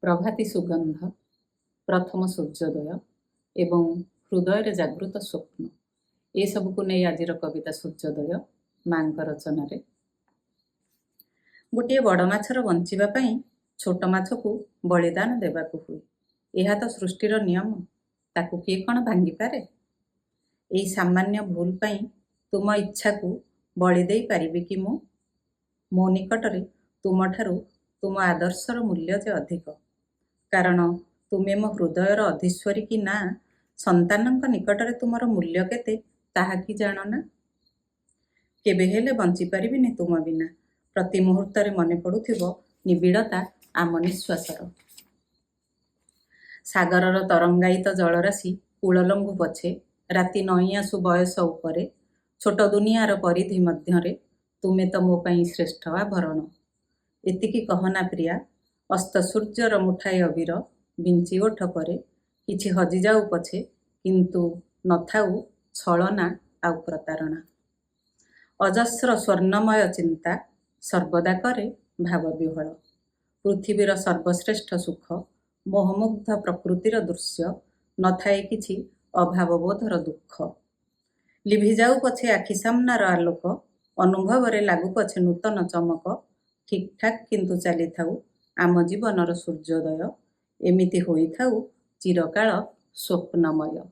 प्रभाती सुगंध प्रथम सूर्योदय एवं हृदय जागृत स्वप्न ये सब को नहीं आज कविता सूर्योदय माँ रचन गोटे बड़ माछर बंचापी छोट माछ को बलिदान देवाक हुए। यह तो सृष्टिर नियम, ताकू किए कौन भांगी पारे। यही सामान्य भूल पाई तुम इच्छा को बलि दे पारिबी कि मो निकटरे तुम ठारू तुम आदर्शर मूल्य जे अधिक, कारण तुमे मो हृदयर अधीश्वरी कि ना संतानक निकटरे तुमर मूल्य केते ताहा कि जान ना। केबे हेले बंची पारिबिनी तुम बिना, प्रति मुहूर्त मन पड़ुथिबो निबिड़ता आम निश्वासर। सागरर तरंगायित जलराशि कूललंघु पछे राति नई आसु बयस उपरे, छोट दुनियार परिधि मध्यरे तुमे तो मो पाई श्रेष्ठ आभरण। एतिकी कहना प्रिया, अस्त सूर्यर मुठाए अबीर बिंची ओठ परे, किछि हजि जाऊ पछे किंतु नथाऊ छलना आउ प्रतारणा। अजस्र स्वर्णमय चिंता सर्वदा करे भाव विह्वल। पृथिवीर सर्वश्रेष्ठ सुख मोहमुग्ध प्रकृतिर दृश्य, नथाए किछि अभावबोधर दुख। लिभि जाऊ पछे आखि सामनार आलोक, अनुभवरे लागू पछे नूतन चमक, ठीक ठाक किंतु चली थाऊ आम जीवनर सूर्योदय, एमिति होई थाऊ चिरकाल स्वप्नमय।